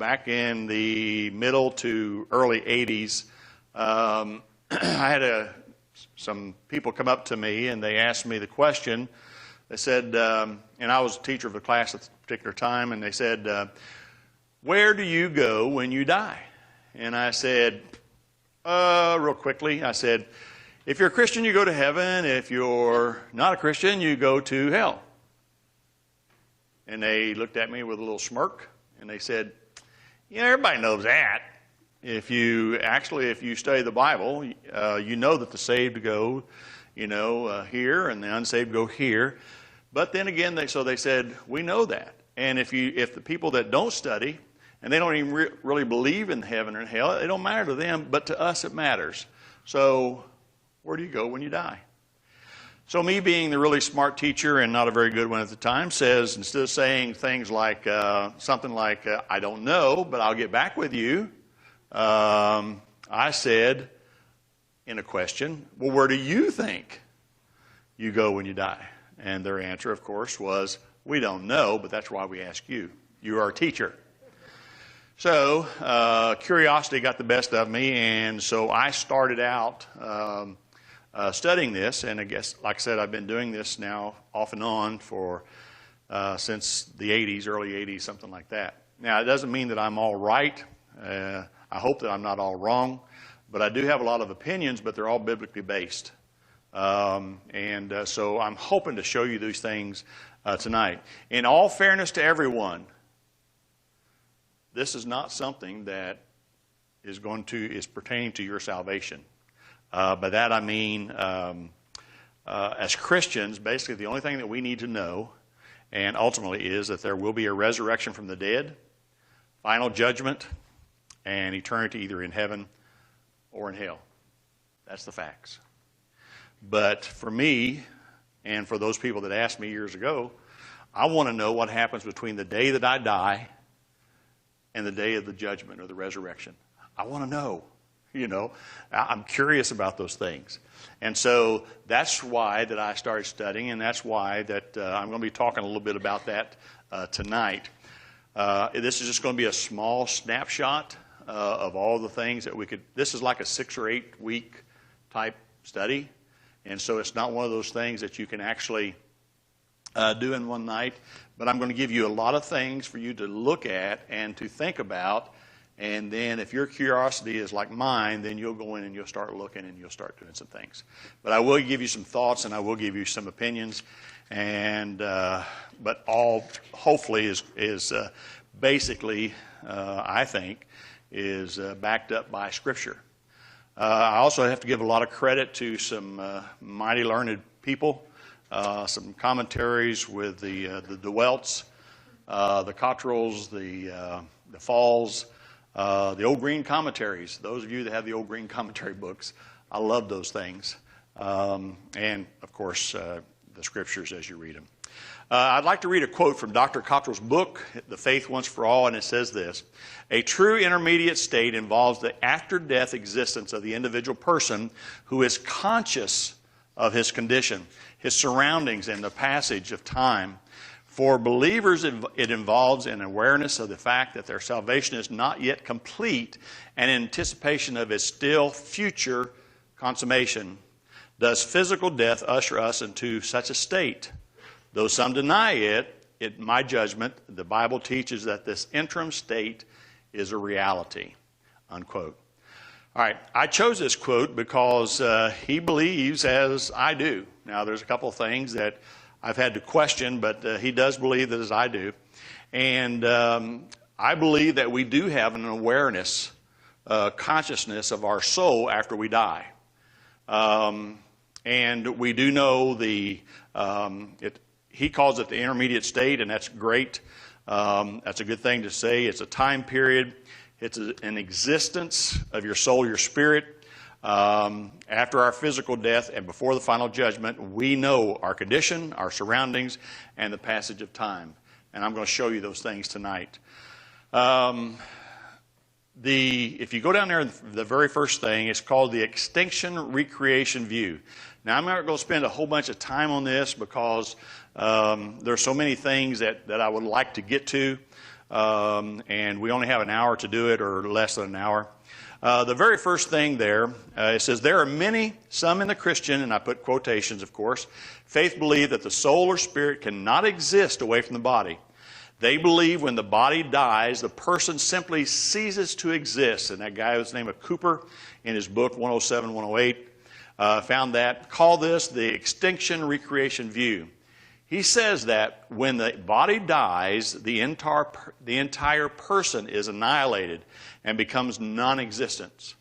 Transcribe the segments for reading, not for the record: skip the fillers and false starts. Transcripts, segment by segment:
back in the middle to early 80s, I had some people come up to me and they asked me the question. They said, and I was a teacher of the class at the particular time, and they said, where do you go when you die? And I said, real quickly, I said, if you're a Christian, you go to heaven. If you're not a Christian, you go to hell. And they looked at me with a little smirk, and they said, yeah, everybody knows that. If you study the Bible, you know that the saved go, here, and the unsaved go here. But then again, they said, we know that. And if the people that don't study, and they don't even really believe in heaven or hell, it don't matter to them, but to us it matters. So where do you go when you die? So me being the really smart teacher and not a very good one at the time says, instead of saying things like, something like, I don't know, but I'll get back with you, I said in a question, well, where do you think you go when you die? And their answer, of course, was, we don't know, but that's why we ask you. You are a teacher. So curiosity got the best of me, and so I started out studying this, and I guess, like I said, I've been doing this now off and on for since the 80s, early 80s, something like that. Now, it doesn't mean that I'm all right. I hope that I'm not all wrong, but I do have a lot of opinions, but they're all biblically based. So I'm hoping to show you these things tonight. In all fairness to everyone, this is not something that is pertaining to your salvation. By that I mean, as Christians, basically the only thing that we need to know, and ultimately, is that there will be a resurrection from the dead, final judgment, and eternity either in heaven or in hell. That's the facts. But for me, and for those people that asked me years ago, I want to know what happens between the day that I die and the day of the judgment or the resurrection. I want to know. I'm curious about those things. And so that's why that I started studying, and that's why that I'm going to be talking a little bit about that tonight. This is just going to be a small snapshot of all the things that we could. This is like a 6 or 8 week type study, and so it's not one of those things that you can actually do in one night. But I'm going to give you a lot of things for you to look at and to think about. And then if your curiosity is like mine, then you'll go in and you'll start looking and you'll start doing some things. But I will give you some thoughts and I will give you some opinions. And but all hopefully is basically, I think, is backed up by Scripture. I also have to give a lot of credit to some mighty learned people. Some commentaries with the DeWelts, the Cottrells, the Falls, the Old Green commentaries. Those of you that have the Old Green commentary books, I love those things. And, of course, the Scriptures as you read them. I'd like to read a quote from Dr. Cottrell's book, The Faith Once for All, and it says this: a true intermediate state involves the after-death existence of the individual person who is conscious of his condition, his surroundings, and the passage of time. For believers, it involves an awareness of the fact that their salvation is not yet complete, and anticipation of its still future consummation. Does physical death usher us into such a state? Though some deny it, in my judgment, the Bible teaches that this interim state is a reality, unquote. All right, I chose this quote because he believes as I do. Now, there's a couple of things that I've had to question, but he does believe that as I do. And I believe that we do have an awareness, consciousness of our soul after we die. And we do know he calls it the intermediate state, and that's great. That's a good thing to say. It's a time period. It's an existence of your soul, your spirit. After our physical death and before the final judgment, we know our condition, our surroundings, and the passage of time. And I'm going to show you those things tonight. If you go down there, the very first thing is called the extinction recreation view. Now, I'm not going to spend a whole bunch of time on this because there's so many things that I would like to get to. and we only have an hour to do it, or less than an hour. The very first thing there, it says, there are many, some in the Christian, and I put quotations, of course, faith believe that the soul or spirit cannot exist away from the body. They believe when the body dies, the person simply ceases to exist. And that guy was named Cooper in his book 107, 108, found that, called this the extinction recreation view. He says that when the body dies, the entire person is annihilated and becomes non-existent.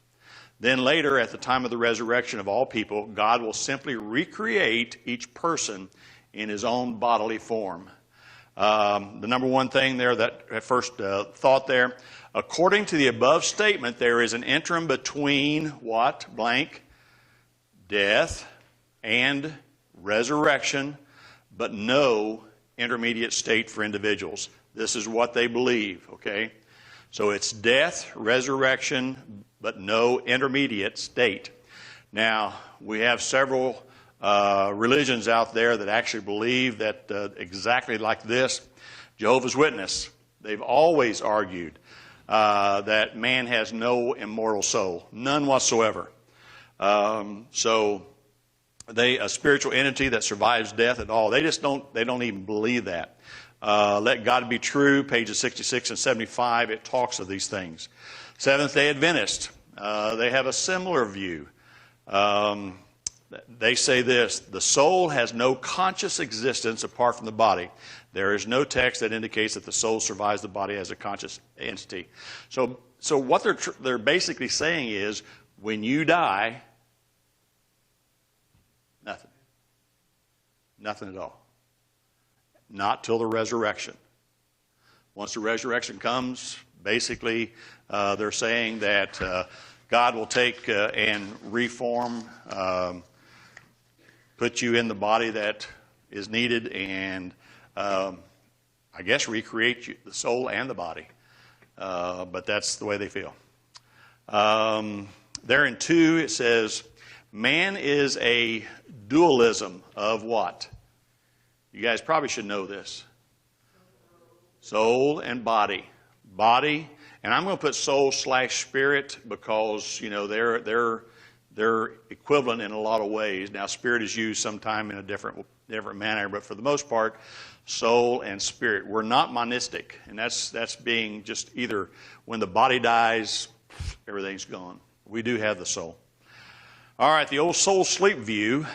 Then later, at the time of the resurrection of all people, God will simply recreate each person in his own bodily form. The number one thing there that at first thought there, according to the above statement, there is an interim between what? Blank. Death and resurrection, but no intermediate state for individuals. This is what they believe, okay? So it's death, resurrection, but no intermediate state. Now, we have several religions out there that actually believe that exactly like this. Jehovah's Witness, they've always argued that man has no immortal soul, none whatsoever. So a spiritual entity that survives death at all, they don't even believe that. Let God Be True, pages 66 and 75, it talks of these things. Seventh-day Adventist, they have a similar view. They say this, the soul has no conscious existence apart from the body. There is no text that indicates that the soul survives the body as a conscious entity. So what they're basically saying is, when you die, nothing. Nothing at all. Not till the resurrection. Once the resurrection comes, basically they're saying that God will take and reform, put you in the body that is needed, and I guess recreate you, the soul and the body. But that's the way they feel. There in 2, it says, man is a dualism of what? You guys probably should know this. Soul and body. Body, and I'm going to put soul/spirit because, you know, they're equivalent in a lot of ways. Now, spirit is used sometime in a different manner, but for the most part, soul and spirit. We're not monistic, and that's being just either when the body dies, everything's gone. We do have the soul. All right, the old soul sleep view.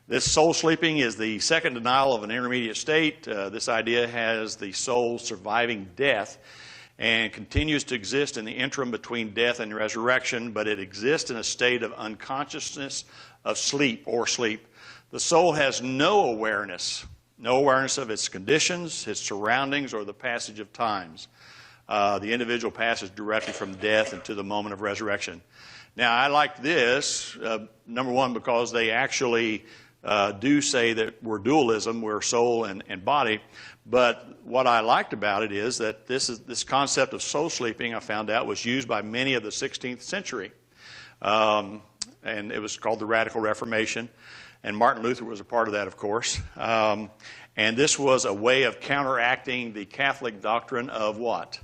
This soul sleeping is the second denial of an intermediate state. This idea has the soul surviving death and continues to exist in the interim between death and resurrection, but it exists in a state of unconsciousness of sleep or sleep. The soul has no awareness of its conditions, its surroundings, or the passage of times. The individual passes directly from death into the moment of resurrection. Now, I like this, number one, because they actually do say that we're dualism, we're soul and body. But what I liked about it is that this concept of soul sleeping, I found out, was used by many of the 16th century. And it was called the Radical Reformation. And Martin Luther was a part of that, of course. And this was a way of counteracting the Catholic doctrine of what?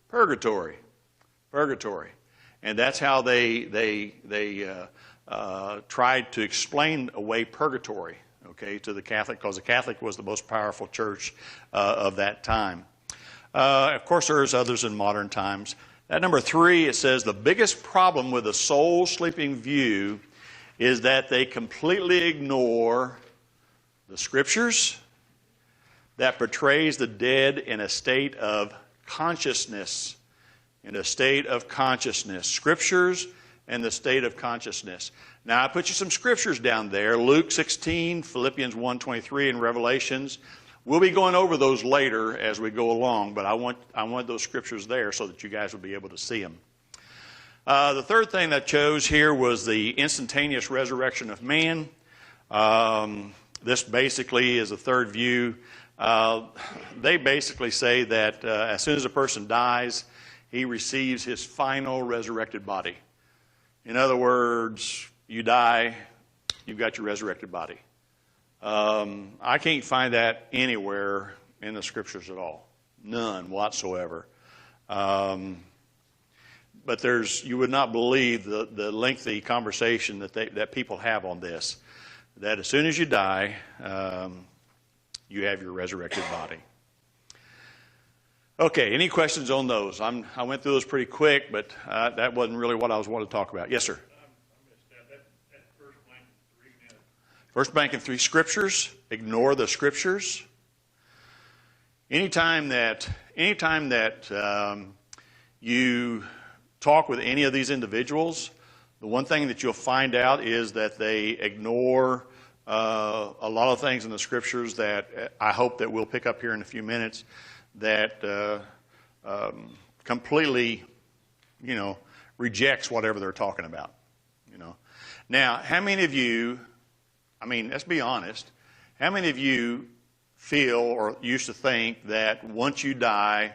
Purgatory. Purgatory. And that's how they tried to explain away purgatory, okay, to the Catholic, because the Catholic was the most powerful church of that time. Of course, there's others in modern times. At number 3, it says the biggest problem with the soul sleeping view is that they completely ignore the scriptures that portrays the dead in a state of consciousness. In a state of consciousness. Scriptures and the state of consciousness. Now, I put you some scriptures down there. Luke 16, Philippians 1:23, and Revelations. We'll be going over those later as we go along, but I want those scriptures there so that you guys will be able to see them. The third thing that I chose here was the instantaneous resurrection of man. This basically is a third view. They basically say that as soon as a person dies, he receives his final resurrected body. In other words, you die, you've got your resurrected body. I can't find that anywhere in the scriptures at all. None whatsoever. But you would not believe the lengthy conversation that people have on this. That as soon as you die, you have your resurrected body. Okay, any questions on those? I went through those pretty quick, but that wasn't really what I was wanting to talk about. Yes, sir. That first blank in 3 minutes. First blank in 3 scriptures. Ignore the scriptures. Anytime that you talk with any of these individuals, the one thing that you'll find out is that they ignore a lot of things in the scriptures that I hope that we'll pick up here in a few minutes, that completely, rejects whatever they're talking about. Now, how many of you, let's be honest, how many of you feel or used to think that once you die,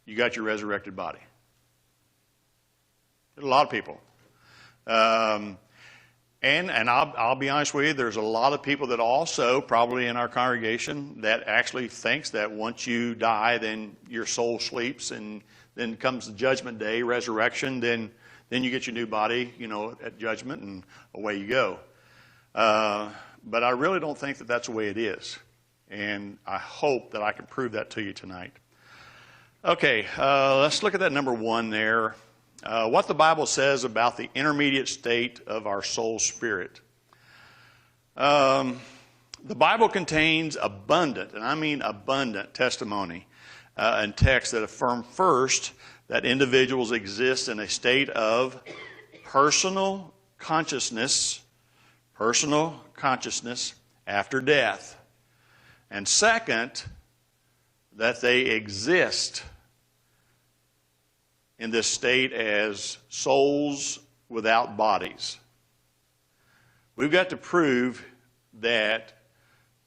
you got your resurrected body? There's a lot of people. And I'll be honest with you, there's a lot of people that also, probably in our congregation, that actually thinks that once you die, then your soul sleeps, and then comes the judgment day, resurrection, then you get your new body, at judgment, and away you go. But I really don't think that that's the way it is. And I hope that I can prove that to you tonight. Okay, let's look at that number 1 there. What the Bible says about the intermediate state of our soul spirit. The Bible contains abundant, and I mean abundant, testimony and texts that affirm first that individuals exist in a state of personal consciousness after death. And second, that they exist in this state as souls without bodies. We've got to prove that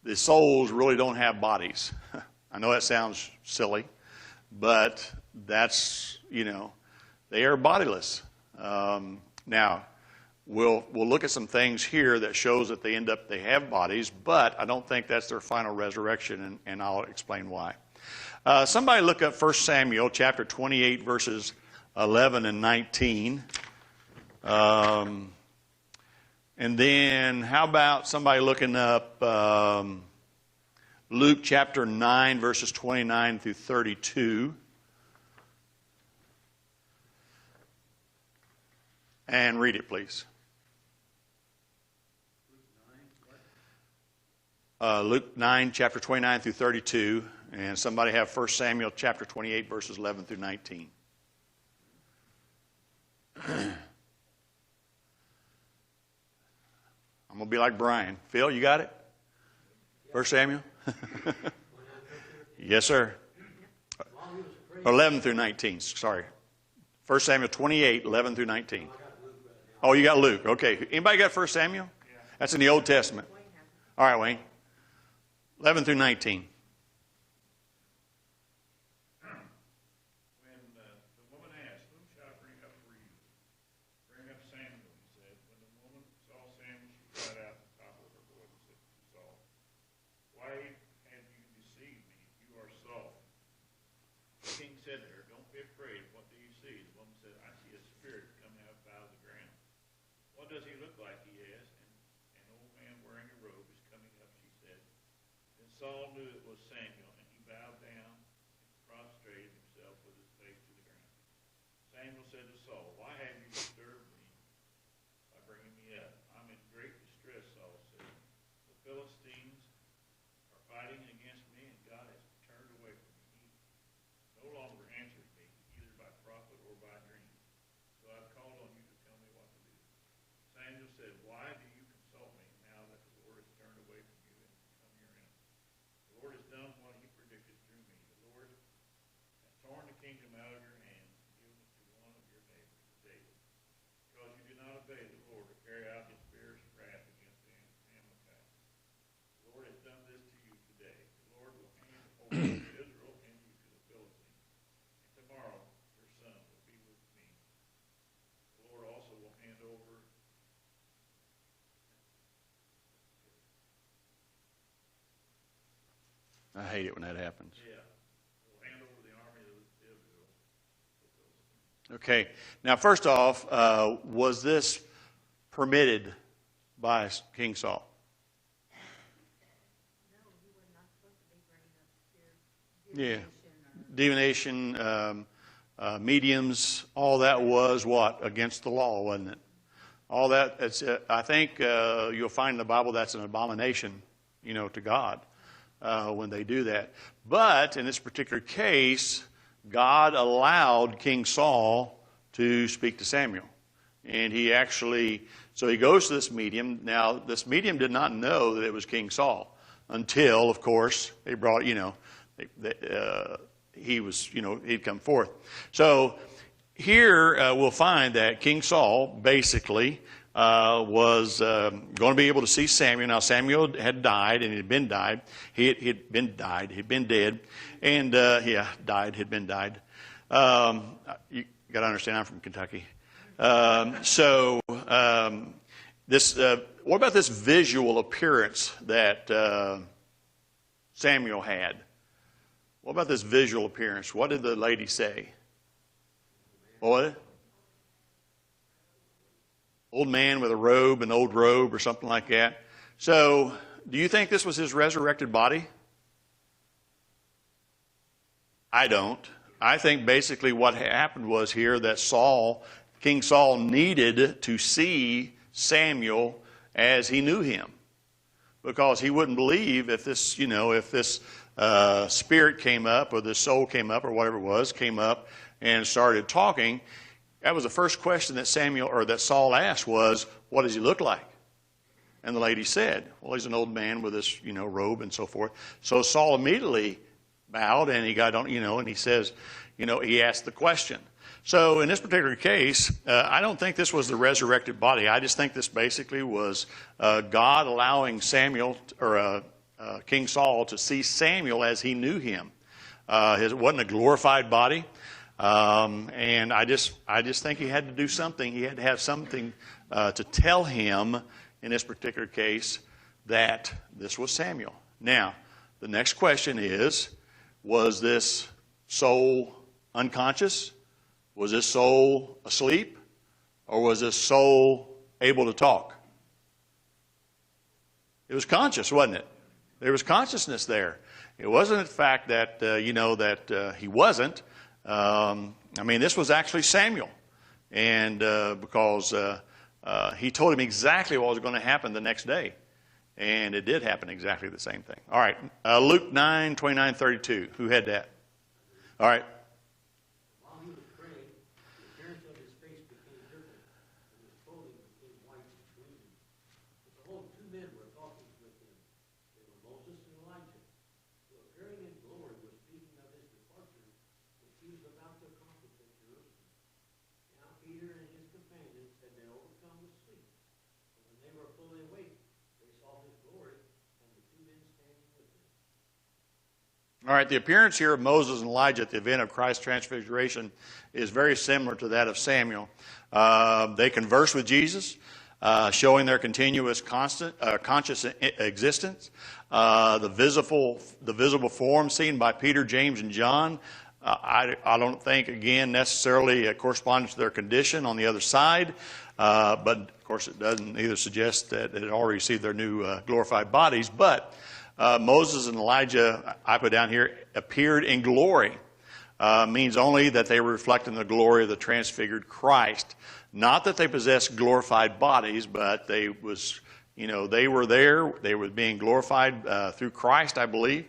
the souls really don't have bodies. I know that sounds silly, but that's, they are bodiless. Now, we'll look at some things here that shows that they have bodies, but I don't think that's their final resurrection, and I'll explain why. Somebody look up 1 Samuel chapter 28, verses 11 and 19. And then how about somebody looking up Luke chapter 9, verses 29 through 32. And read it, please. Luke 9, chapter 29 through 32. And somebody have 1 Samuel chapter 28, verses 11 through 19. I'm going to be like Brian. Phil, you got it? 1 Samuel? Yes, sir. 11 through 19, sorry. 1 Samuel 28, 11 through 19. Oh, you got Luke. Okay. Anybody got 1 Samuel? That's in the Old Testament. All right, Wayne. 11 through 19. What does he look like, he asked, and an old man wearing a robe is coming up, she said. Then Saul knew it was Samuel, and he bowed down and prostrated himself with his face to the ground. Samuel said to Saul, "Why have you disturbed me by bringing me up? I'm in great distress," Saul said. "The Philistines are fighting against me, and God has turned away from me. He no longer answers me, either by prophet or by dream. So I've called on you to tell me what to do." Samuel said, "Why do you consult me now that the Lord has turned away from you and become your enemy? The Lord has done what he predicted through me. The Lord has torn the kingdom out of your hand and given it to one of your neighbors, David. Because you did not obey the Lord to carry out his fierce wrath against the Amalekites. The Lord has done this to you today. The Lord will hand over Israel and you to the Philistines. And tomorrow your son will be with me. The Lord also will hand over." I hate it when that happens. Yeah. Will hand over Okay. Now, first off, was this permitted by King Saul? No, he was not supposed to be bringing up spirit, Divination, mediums, all that was what? Against the law, wasn't it? All that, I think you'll find in the Bible that's an abomination, to God when they do that. But in this particular case, God allowed King Saul to speak to Samuel. And he actually, so he goes to this medium. Now, this medium did not know that it was King Saul until, of course, they brought, he was, he'd come forth. So here we'll find that King Saul basically was going to be able to see Samuel. Now, Samuel had died, and he'd been died. He'd been dead. And, died, had been died. You got to understand, I'm from Kentucky. What about this visual appearance that Samuel had? What about this visual appearance? What did the lady say? What? Old man with a robe, an old robe or something like that. So, do you think this was his resurrected body? I don't. I think basically what happened was here that King Saul needed to see Samuel as he knew him. Because he wouldn't believe if this, spirit came up or this soul came up or whatever it was, came up and started talking. That was the first question that Saul asked was, what does he look like? And the lady said, well, he's an old man with this, robe and so forth. So Saul immediately bowed and he got on, and he says, he asked the question. So in this particular case, I don't think this was the resurrected body. I just think this basically was God allowing King Saul to see Samuel as he knew him. It wasn't a glorified body. And I just think he had to do something. He had to have something to tell him in this particular case that this was Samuel. Now, the next question is, was this soul unconscious? Was this soul asleep? Or was this soul able to talk? It was conscious, wasn't it? There was consciousness there. It wasn't the fact that, he wasn't. This was actually Samuel. And because he told him exactly what was going to happen the next day. And it did happen exactly the same thing. All right, Luke 9:29-32. Who had that? All right. While he was praying, the appearance of his face became different, and his clothing became white and gleaming. But behold, two men were talking with him. They were Moses and Elijah, who appearing in glory were speaking of his departure, which he was about to accomplish at Jerusalem. Now Peter and his companions had been overcome with sleep. And when they were fully awake, they saw his glory and the two men standing with him. All right, the appearance here of Moses and Elijah at the event of Christ's transfiguration is very similar to that of Samuel. They converse with Jesus, showing their continuous conscious existence. The visible form seen by Peter, James, and John, I don't think, again, necessarily corresponded to their condition on the other side. But, of course, it doesn't either suggest that it had already received their new glorified bodies. But Moses and Elijah, I put down here, appeared in glory. Means only that they were reflecting the glory of the transfigured Christ. Not that they possessed glorified bodies, but they were there. They were being glorified through Christ, I believe.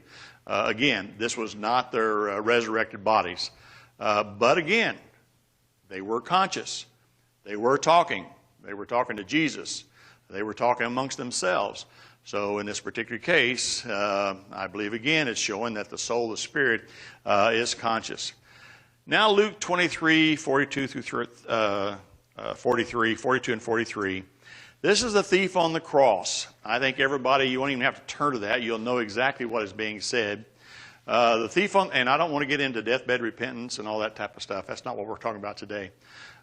Again, this was not their resurrected bodies. But again, they were conscious. They were talking. They were talking to Jesus. They were talking amongst themselves. So in this particular case, I believe, again, it's showing that the soul, the spirit, is conscious. Now Luke 23, 42 through 42 and 43. This is the thief on the cross. I think everybody, you won't even have to turn to that. You'll know exactly what is being said. The thief on, and I don't want to get into deathbed repentance and all that type of stuff. That's not what we're talking about today.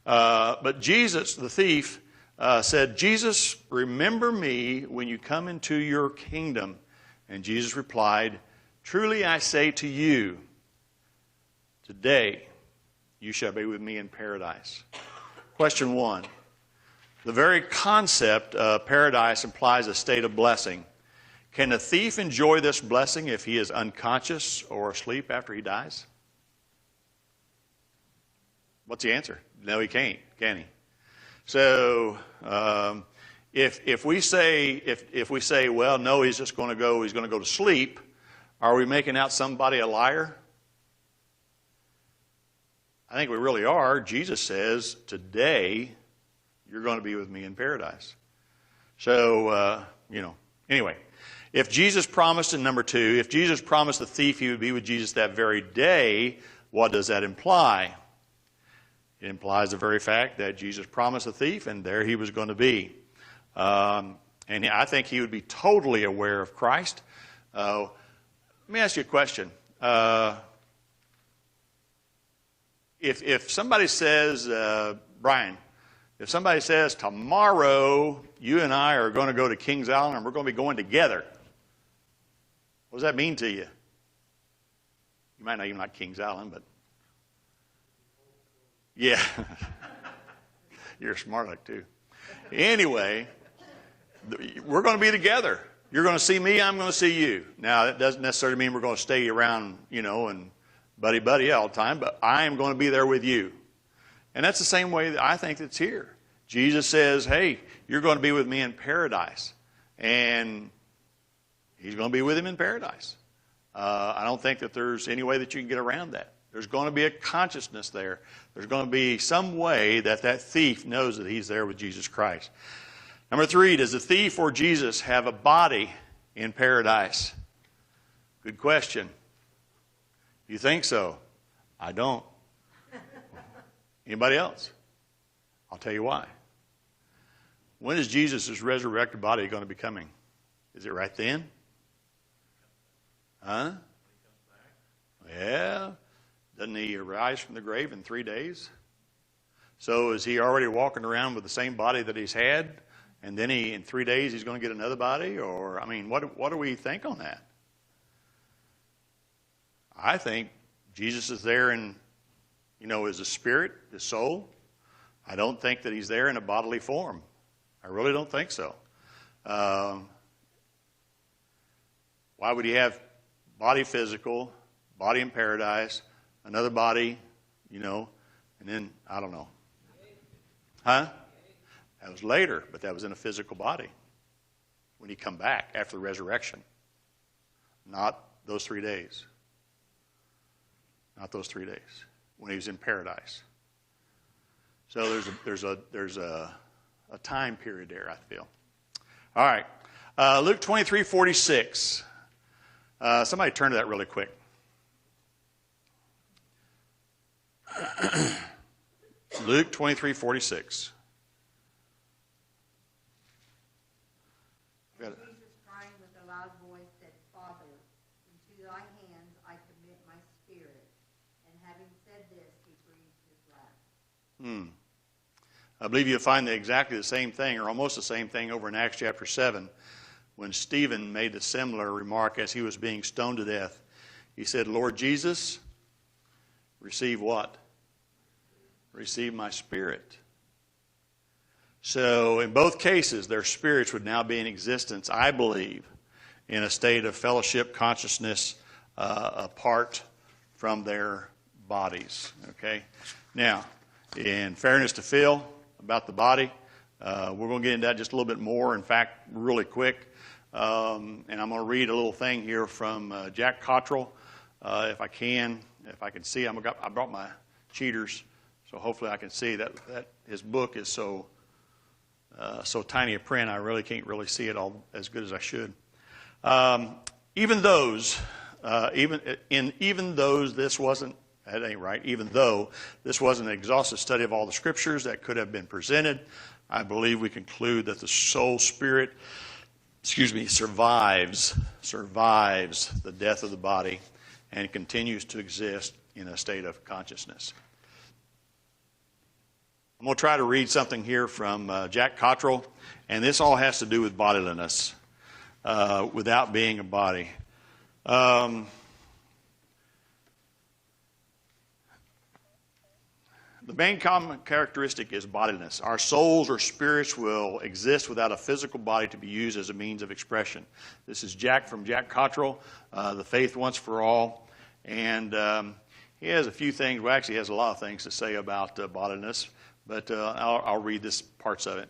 But Jesus, the thief, said, Jesus, remember me when you come into your kingdom. And Jesus replied, truly I say to you, today you shall be with me in paradise. Question 1. The very concept of paradise implies a state of blessing. Can a thief enjoy this blessing if he is unconscious or asleep after he dies? What's the answer? No, he can't, can he? So, if we say, well, no, he's going to go to sleep, are we making out somebody a liar? I think we really are. Jesus says, today you're going to be with me in paradise. So, anyway, if Jesus promised, and number 2, if Jesus promised the thief he would be with Jesus that very day, what does that imply? It implies the very fact that Jesus promised the thief, and there he was going to be. And I think he would be totally aware of Christ. Let me ask you a question. If somebody says, Brian, if somebody says, tomorrow you and I are going to go to Kings Island and we're going to be going together, what does that mean to you? You might not even like Kings Island, but yeah. You're smart like too. Anyway, we're going to be together. You're going to see me, I'm going to see you. Now, that doesn't necessarily mean we're going to stay around, and buddy all the time, but I am going to be there with you. And that's the same way that I think it's here. Jesus says, hey, you're going to be with me in paradise. And he's going to be with him in paradise. I don't think that there's any way that you can get around that. There's going to be a consciousness there. There's going to be some way that thief knows that he's there with Jesus Christ. Number 3, does the thief or Jesus have a body in paradise? Good question. You think so? I don't. Anybody else? I'll tell you why. When is Jesus' resurrected body going to be coming? Is it right then? Huh? Yeah. Doesn't he arise from the grave in 3 days? So is he already walking around with the same body that he's had, and then in 3 days he's going to get another body? Or, what do we think on that? I think Jesus is there in, as a spirit, his soul. I don't think that he's there in a bodily form. I really don't think so. Why would he have body physical, body in paradise, another body, and then, I don't know. Huh? That was later, but that was in a physical body when he come back after the resurrection. Not those 3 days. Not those 3 days when he was in paradise. So there's a time period there, I feel. All right. Luke 23:46. Somebody turn to that really quick. Luke 23:46. Jesus crying with a loud voice said, Father, into thy hands I commit my spirit. And having said this, he breathed his last. I believe you'll find exactly the same thing, or almost the same thing, over in Acts chapter 7, when Stephen made a similar remark as he was being stoned to death. He said, Lord Jesus, receive what? Receive my spirit. So in both cases, their spirits would now be in existence, I believe, in a state of fellowship consciousness apart from their bodies. Okay? Now, in fairness to Phil about the body, we're going to get into that just a little bit more. In fact, really quick. And I'm going to read a little thing here from Jack Cottrell, if I can see. I brought my cheaters, so hopefully I can see that his book is so tiny a print. I really can't really see it all as good as I should. Even though this wasn't an exhaustive study of all the scriptures that could have been presented, I believe we conclude that the soul spirit, survives the death of the body and continues to exist in a state of consciousness. I'm going to try to read something here from Jack Cottrell, and this all has to do with bodiliness, without being a body. The main common characteristic is bodiness. Our souls or spirits will exist without a physical body to be used as a means of expression. This is Jack from Jack Cottrell, The Faith Once for All. And he has a few things, well, actually he has a lot of things to say about bodiness, but I'll read this parts of it.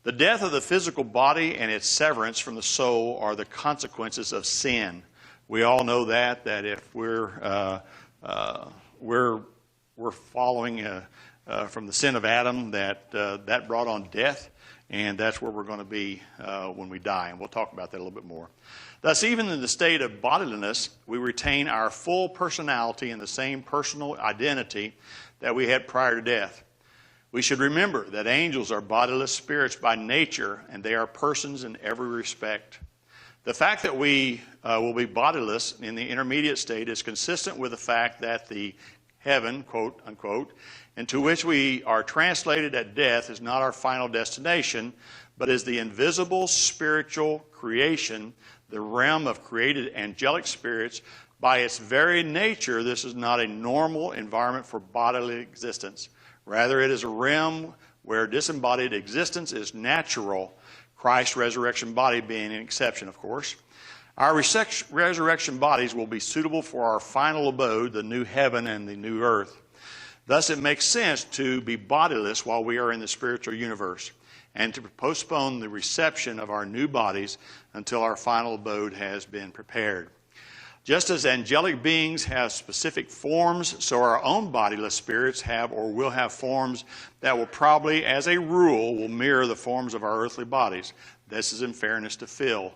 The death of the physical body and its severance from the soul are the consequences of sin. We all know that if we're following from the sin of Adam, that brought on death, and that's where we're going to be when we die. And we'll talk about that a little bit more. Thus, even in the state of bodiliness, we retain our full personality and the same personal identity that we had prior to death. We should remember that angels are bodiless spirits by nature, and they are persons in every respect. The fact that we will be bodiless in the intermediate state is consistent with the fact that the heaven, quote unquote, into which we are translated at death is not our final destination, but is the invisible spiritual creation, the realm of created angelic spirits. By its very nature, this is not a normal environment for bodily existence. Rather, it is a realm where disembodied existence is natural, Christ's resurrection body being an exception, of course. Our resurrection bodies will be suitable for our final abode, the new heaven and the new earth. Thus, it makes sense to be bodiless while we are in the spiritual universe, and to postpone the reception of our new bodies until our final abode has been prepared. Just as angelic beings have specific forms, so our own bodiless spirits have or will have forms that will probably, as a rule, will mirror the forms of our earthly bodies. This is in fairness to Phil.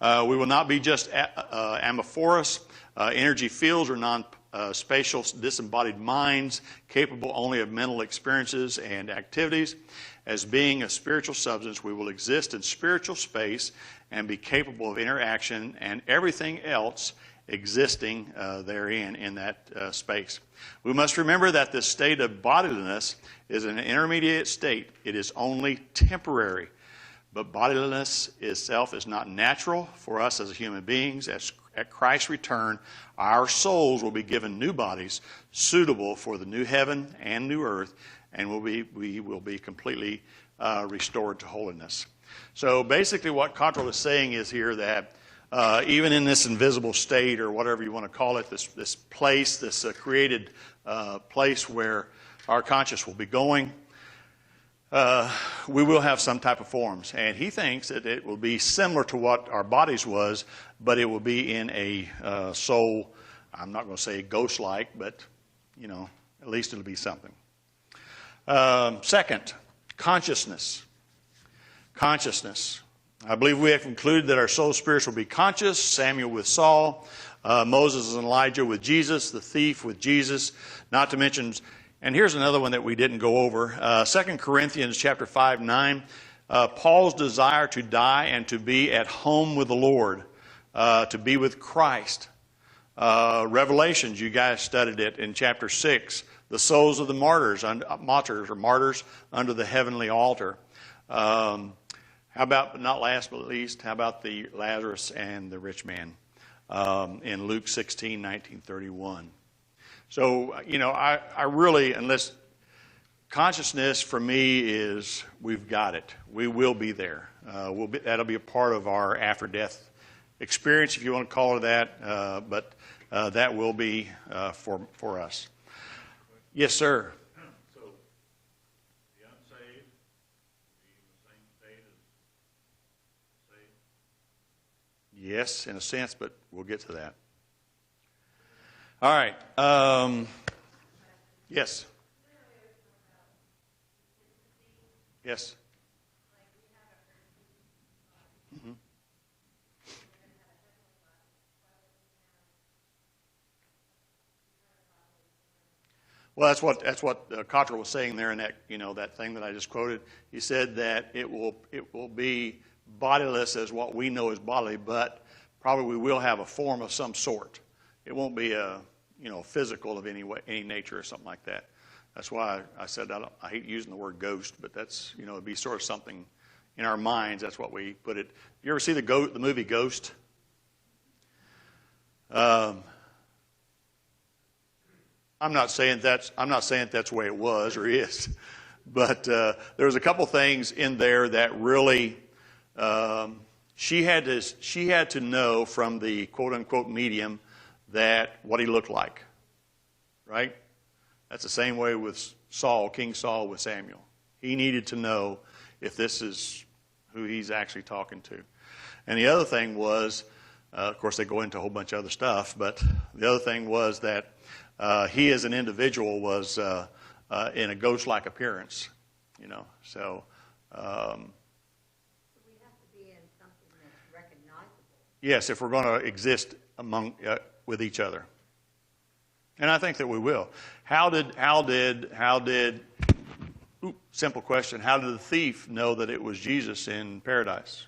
We will not be just amorphous energy fields or non-spatial disembodied minds capable only of mental experiences and activities. As being a spiritual substance, we will exist in spiritual space and be capable of interaction and everything else existing therein in that space. We must remember that this state of bodiliness is an intermediate state. It is only temporary. But bodiliness itself is not natural for us as human beings. At Christ's return, our souls will be given new bodies suitable for the new heaven and new earth, and we will be completely restored to holiness. So basically what Cottrell is saying is here that even in this invisible state, or whatever you want to call it, this place, this created place where our conscience will be going, we will have some type of forms. And he thinks that it will be similar to what our bodies was, but it will be in a soul, I'm not going to say ghost-like, but, you know, at least it'll be something. Second, consciousness. Consciousness. I believe we have concluded that our soul spirits will be conscious. Samuel with Saul, Moses and Elijah with Jesus, the thief with Jesus, not to mention, and here's another one that we didn't go over, 2 Corinthians chapter 5:9, Paul's desire to die and to be at home with the Lord, to be with Christ. Revelations, you guys studied it in chapter 6, the souls of the martyrs under the heavenly altar. How about, not last but least, how about the Lazarus and the rich man in Luke 16:19-31? So, you know, I really, unless consciousness for me is we've got it. We will be there. That'll be a part of our after-death experience, if you want to call it that, but that will be for us. Yes, sir. So, the unsaved will be in the same state as saved? Yes, in a sense, but we'll get to that. All right. Yes. Yes. Mm-hmm. Well, that's what Cottrell was saying there in that, you know, that thing that I just quoted. He said that it will be bodiless as what we know as bodily, but probably we will have a form of some sort. It won't be a, you know, physical of any nature or something like that. That's why I said I hate using the word ghost, but that's, you know, it'd be sort of something in our minds. That's what we put it. You ever see the movie Ghost? I'm not saying that's the way it was or is, but there's a couple things in there that really she had to know from the quote unquote medium that what he looked like, right? That's the same way with Saul, King Saul with Samuel. He needed to know if this is who he's actually talking to. And the other thing was, of course, they go into a whole bunch of other stuff, but the other thing was that he as an individual was in a ghost-like appearance, you know. So we have to be in something that's recognizable. yes, if we're going to exist among with each other, and I think that we will. How did? Simple question. How did the thief know that it was Jesus in paradise?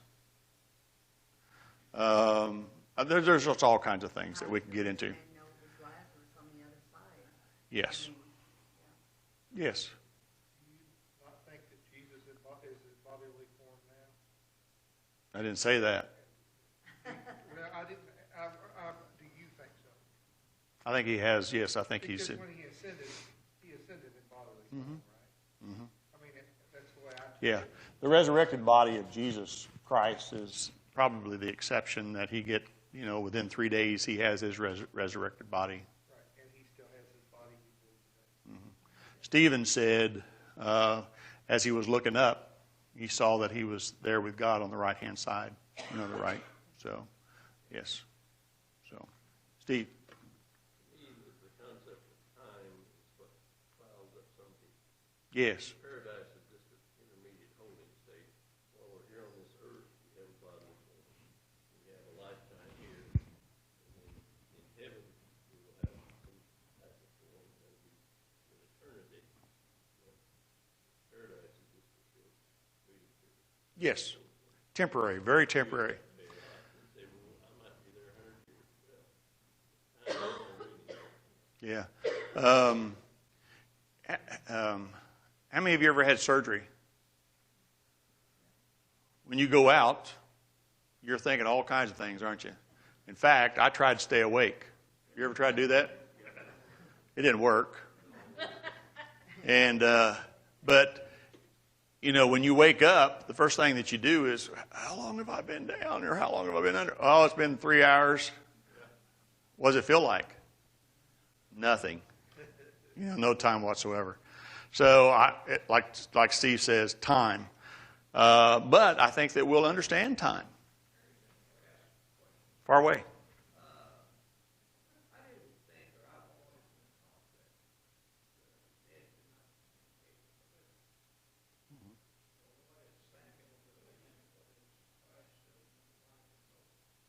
There's just all kinds of things that we can get into. Yes. Yes. Do you not think that Jesus is his bodily form now? I didn't say that. Well, I didn't. Do you think so? I think he has. Yes, I think Because he's. when he ascended in bodily form, right? Mm-hmm. I mean, that's the way I. Yeah, the resurrected body of Jesus Christ is probably the exception that he get. You know, within 3 days he has his resurrected body. Right, and he still has his body before today. Stephen said, as he was looking up, he saw that he was there with God on the right-hand side, you know, the right. So, yes. So, Steve. The concept of time is what clouds up some people. Yes. Paradise is just an intermediate holding state. While we're here on this earth, we have a bodily form. We have a lifetime here. And then in heaven, we will have some type of form that will be in eternity. But paradise is just a short, waiting period. Yes. Temporary, very temporary. Say, well, I might be there 100 years. Well, Yeah. How many of you ever had surgery? When you go out, you're thinking all kinds of things, aren't you? In fact, I tried to stay awake. You ever tried to do that? It didn't work. And but you know, when you wake up, the first thing that you do is, how long have I been down, or how long have I been under? Oh, it's been 3 hours. What does it feel like? Nothing. You know, no time whatsoever. So, like Steve says, time. But I think that we'll understand time. Far away.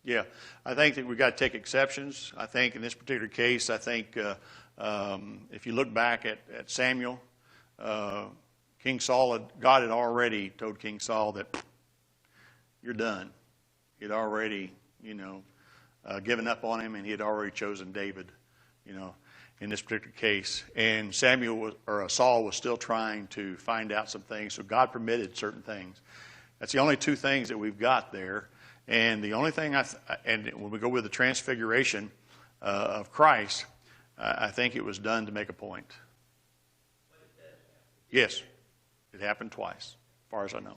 Yeah, I think that we've got to take exceptions. I think in this particular case, I think if you look back at Samuel, King Saul, God had already told King Saul that you're done. He had already, given up on him, and he had already chosen David, in this particular case. And Saul was still trying to find out some things, so God permitted certain things. That's the only two things that we've got there. And the only thing, and when we go with the transfiguration of Christ, I think it was done to make a point. Yes, it happened twice, as far as I know.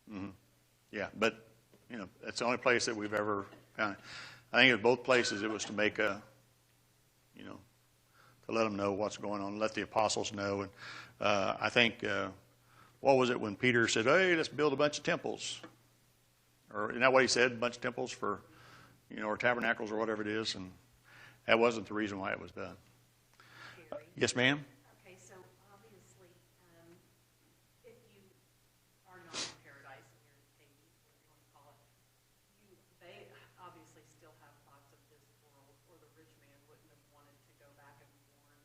Mm-hmm. Yeah, but that's the only place that we've ever found it. I think at both places it was to make to let them know what's going on, let the apostles know, and I think. What was it when Peter said, hey, let's build a bunch of temples? Or isn't that what he said? A bunch of temples for, or tabernacles or whatever it is. And that wasn't the reason why it was done. Yes, ma'am? Okay, so obviously, if you are not in paradise and you're thinking, what you want to call it, they obviously still have thoughts of this world, or the rich man wouldn't have wanted to go back and warn,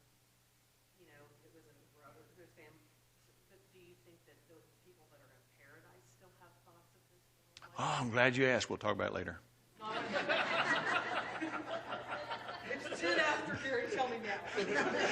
it was a brother, his family. But do you think that the people that are in paradise still have thoughts of this world? Oh, I'm glad you asked. We'll talk about it later. It's 10 after, Gary. Tell me now.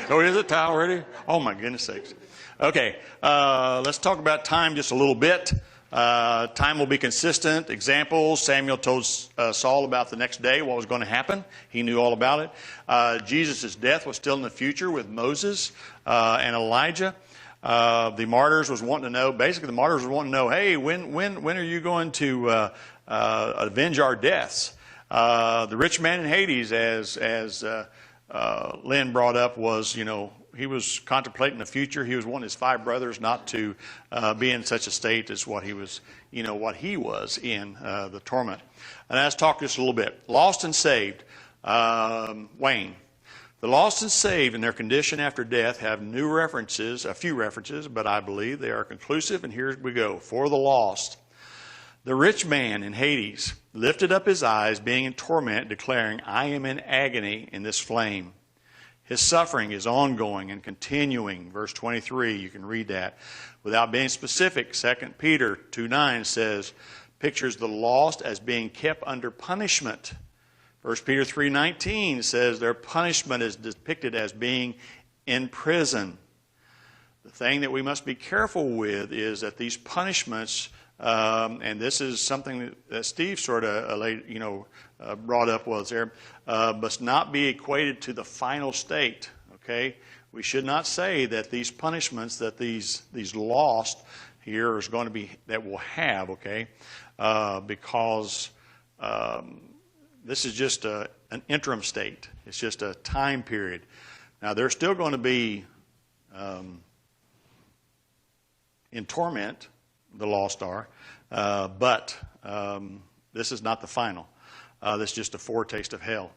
So is it time already? Oh, my goodness sakes. Okay, let's talk about time just a little bit. Time will be consistent. Examples, Samuel told Saul about the next day, what was going to happen. He knew all about it. Jesus' death was still in the future with Moses and Elijah. The martyrs was wanting to know, basically the martyrs was wanting to know, hey, when are you going to avenge our deaths? The rich man in Hades, as Lynn brought up, was, he was contemplating the future. He was wanting his 5 brothers not to be in such a state as what he was, what he was in, the torment. And let's talk just a little bit. Lost and saved. Wayne. The lost and saved in their condition after death have new references, a few references, but I believe they are conclusive. And here we go. For the lost. The rich man in Hades lifted up his eyes, being in torment, declaring, I am in agony in this flame. His suffering is ongoing and continuing. Verse 23, you can read that. Without being specific, 2 Peter 2:9 says, pictures the lost as being kept under punishment. 1 Peter 3:19 says their punishment is depicted as being in prison. The thing that we must be careful with is that these punishments, and this is something that Steve sort of brought up, was there, must not be equated to the final state. Okay, we should not say that these punishments that these lost here is going to be that will have. Okay, because this is just an interim state. It's just a time period. Now they're still going to be in torment. The lost are, but this is not the final. This is just a foretaste of hell.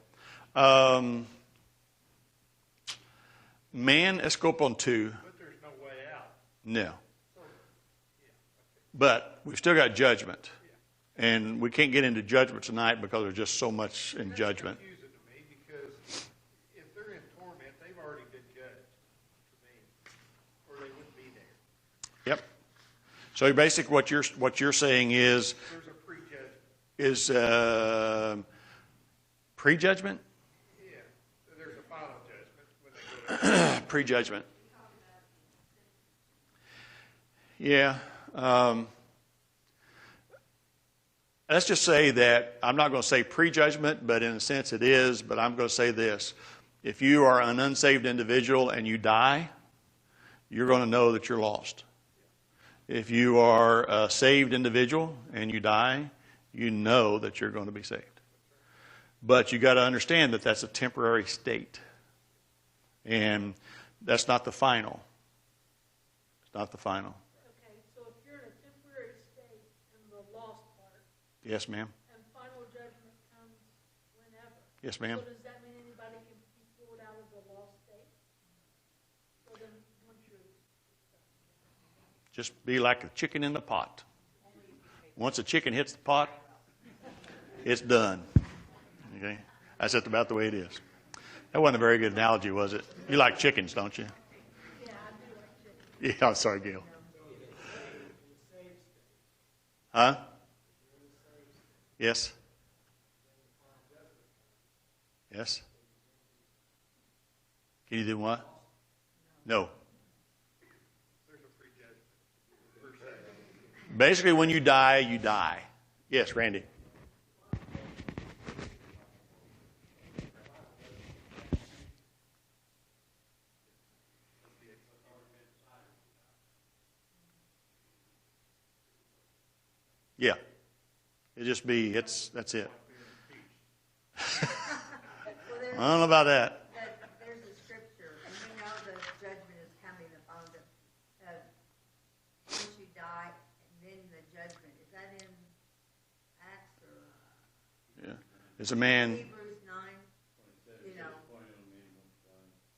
Man escapon 2. But there's no way out. No. But we've still got judgment. And we can't get into judgment tonight because there's just so much in judgment. That's confusing to me because if they're in torment, they've already been judged, to me, or they wouldn't be there. Yep. So basically what you're saying is There's a prejudgment. is prejudgment? Yeah, there's a final judgment when they go to Prejudgment. Yeah. Let's just say that I'm not going to say prejudgment, but in a sense it is, but I'm going to say this. If you are an unsaved individual and you die, you're going to know that you're lost. If you are a saved individual and you die, you know that you're going to be saved. But you got to understand that that's a temporary state. And that's not the final. It's not the final. Okay, so if you're in a temporary state in the lost part, Yes, ma'am. and final judgment comes whenever. Yes, ma'am. So does that mean anybody can be pulled out of the lost state? So then, once you're, Just be like a chicken in the pot. Once a chicken hits the pot, it's done. Okay? That's just about the way it is. That wasn't a very good analogy, was it? You like chickens, don't you? yeah, I do like chicken. Yeah, I'm sorry, Gail. Huh? Yes? Yes? Can you do what? No. there's a prejudgment, per se. Basically, when you die, you die. Yes, Randy. Yeah. That's it. Well, I don't know about that. there's a scripture, and we know the judgment is coming upon once you die, and then the judgment. Is that in Acts or Yeah. There's a man, Hebrews 9?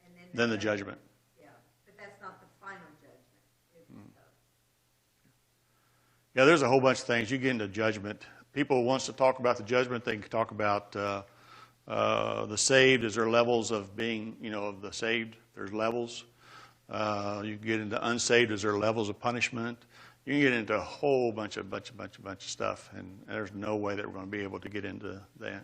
And then the judgment. Yeah, but that's not the final judgment. It's, Yeah, there's a whole bunch of things. You get into judgment. People wants to talk about the judgment. They can talk about the saved. Is there levels of being, of the saved? There's levels. You can get into unsaved. Is there levels of punishment? You can get into a whole bunch of stuff, and there's no way that we're going to be able to get into that.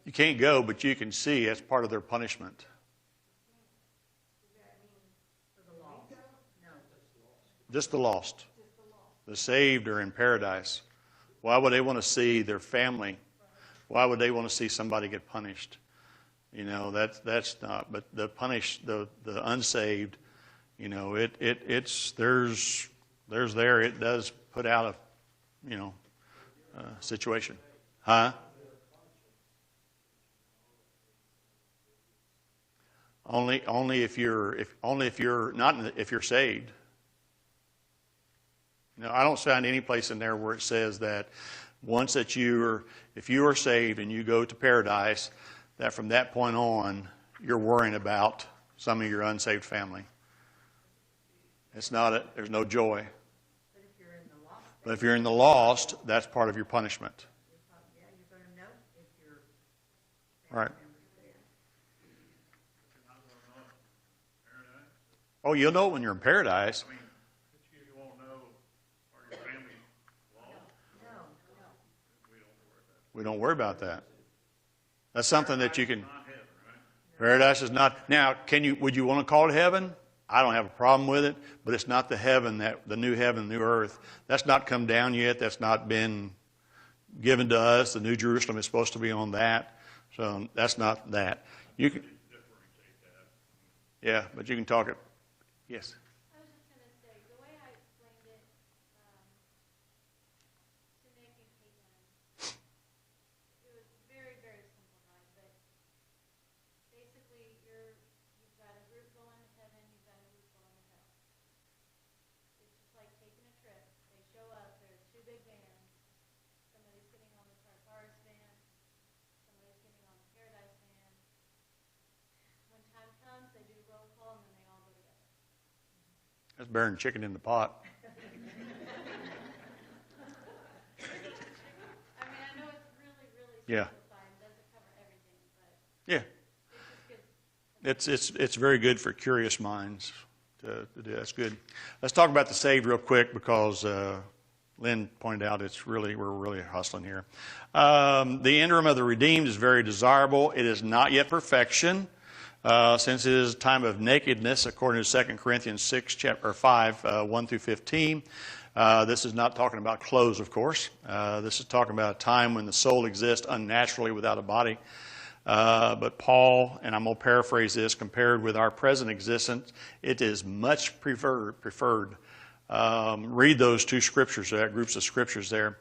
You can't go, but you can see that's part of their punishment. Just the lost. The saved are in paradise. Why would they want to see their family? Why would they want to see somebody get punished? You know, that's not. But the unsaved, you know, there's there. It does put out a, situation. Huh? Only if you're saved. No, I don't find any place in there where it says that once that if you are saved and you go to paradise, that from that point on you're worrying about some of your unsaved family. It's not. There's no joy. But if you're in the lost, that's part of your punishment. Yeah, you're going to know if you're All right. You're not going to know paradise. Oh, you'll know it when you're in paradise. I mean, but you won't know, are your family lost? no. We don't worry about that. We don't worry about that. That's something that you can. Not heaven, right? Paradise is not. Now, would you want to call it heaven? I don't have a problem with it, but it's not the new heaven, new earth. That's not come down yet. That's not been given to us. The New Jerusalem is supposed to be on that. So that's not that. You can. Yeah, but you can talk it. Yes. I was just going to say, the way I explained it to Nick and Caitlin, it was very, very simplified, but basically you've got a group going to heaven, you've got a group going to hell. It's just like taking a trip. They show up, there's two big vans, somebody's sitting on the Tartarus van, somebody's sitting on the Paradise van. When time comes, they do roll call, and then they all go together. That's burning chicken in the pot. I mean, I know it's really, really Yeah. simplified and doesn't cover everything, but Yeah. it just gives. It's very good for curious minds to do. That's good. Let's talk about the saved real quick because Lynn pointed out we're really hustling here. The interim of the redeemed is very desirable. It is not yet perfection, since it is a time of nakedness, according to 2 Corinthians 6, chapter 5, 1 through 15. This is not talking about clothes, of course. This is talking about a time when the soul exists unnaturally without a body. But Paul, and I'm going to paraphrase this, compared with our present existence, it is much preferred. Read those two scriptures, groups of scriptures there.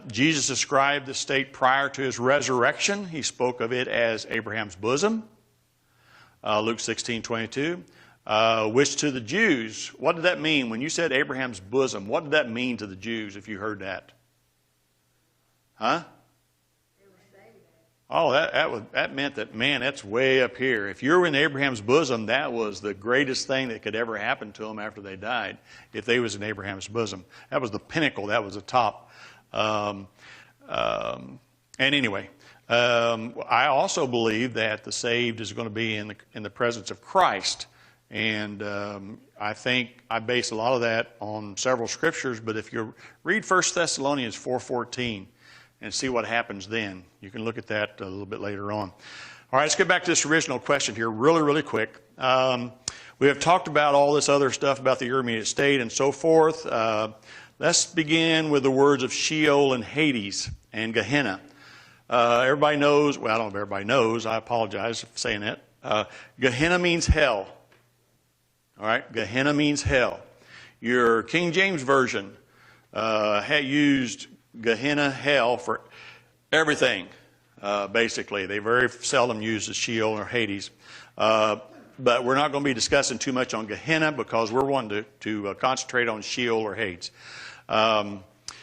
Jesus described the state prior to his resurrection. He spoke of it as Abraham's bosom. Luke 16:22. Which to the Jews, what did that mean? When you said Abraham's bosom, what did that mean to the Jews if you heard that? Huh? Oh, that meant that, man, that's way up here. If you were in Abraham's bosom, that was the greatest thing that could ever happen to them after they died, if they was in Abraham's bosom. That was the pinnacle. That was the top. And anyway, I also believe that the saved is going to be in the presence of Christ. And I think I base a lot of that on several scriptures. But if you read 1 Thessalonians 4:14 and see what happens then, you can look at that a little bit later on. All right, let's get back to this original question here really, really quick. We have talked about all this other stuff about the intermediate state and so forth. Let's begin with the words of Sheol and Hades and Gehenna. Everybody knows, well, I don't know if everybody knows, I apologize for saying that. Gehenna means hell. All right, Gehenna means hell. Your King James Version had used Gehenna, hell, for everything, basically. They very seldom use the Sheol or Hades. But we're not going to be discussing too much on Gehenna because we're wanting to concentrate on Sheol or Hades.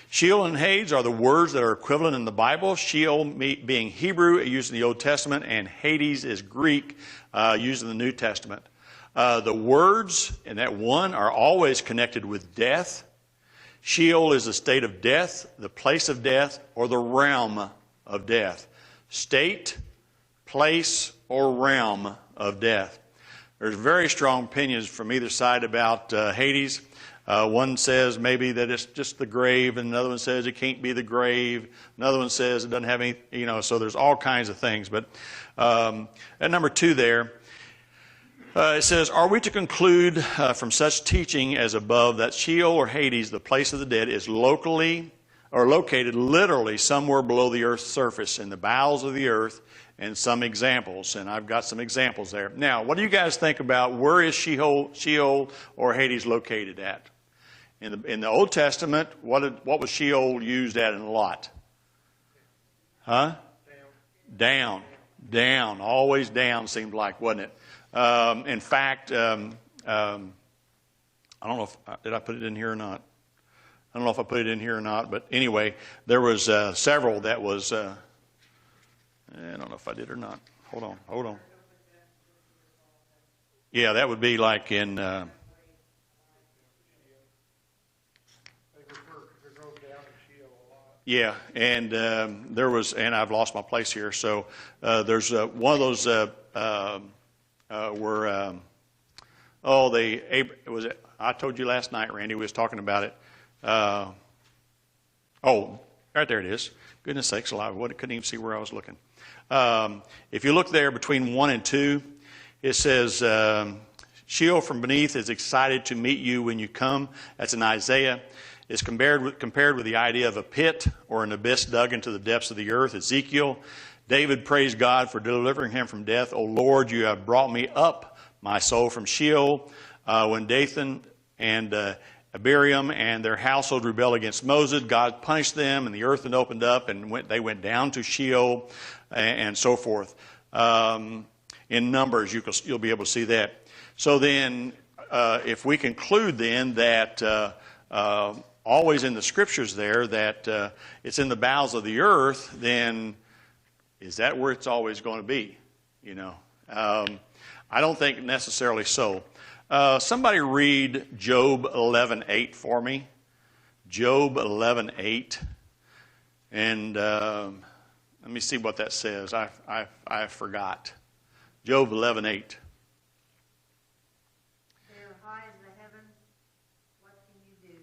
Sheol and Hades are the words that are equivalent in the Bible. Sheol being Hebrew, used in the Old Testament, and Hades is Greek, used in the New Testament. The words in that one are always connected with death. Sheol is the state of death, the place of death, or the realm of death. State, place, or realm of death. There's very strong opinions from either side about Hades. One says maybe that it's just the grave, and another one says it can't be the grave. Another one says it doesn't have any, so there's all kinds of things. But at number 2 there, it says, are we to conclude from such teaching as above that Sheol or Hades, the place of the dead, is located literally somewhere below the earth's surface, in the bowels of the earth, and some examples, and I've got some examples there. Now, what do you guys think about where is Sheol or Hades located at? In the Old Testament, what was Sheol used at in a lot? Huh? Down. Always down seemed like, wasn't it? In fact, I don't know if, did I put it in here or not? I don't know if I put it in here or not, but anyway, there was several that was, I don't know if I did or not. Hold on. Yeah, that would be like in, yeah, and there was, and I've lost my place here, so there's one of those where, I told you last night, Randy, we was talking about it. Right there it is. Goodness sakes alive, I couldn't even see where I was looking. If you look there between 1 and 2, it says, Sheol from beneath is excited to meet you when you come. That's in Isaiah. It's compared with the idea of a pit or an abyss dug into the depths of the earth. Ezekiel, David praised God for delivering him from death. O Lord, you have brought me up, my soul, from Sheol. When Dathan and Abiram and their household rebelled against Moses, God punished them, and the earth opened up, and they went down to Sheol, and so forth. In Numbers, you'll be able to see that. So then, if we conclude then that always in the Scriptures there that it's in the bowels of the earth, then is that where it's always going to be? I don't think necessarily so. Somebody read Job 11:8 for me. Job 11:8, and let me see what that says. I forgot. Job 11:8. They're high as the heavens. What can you do?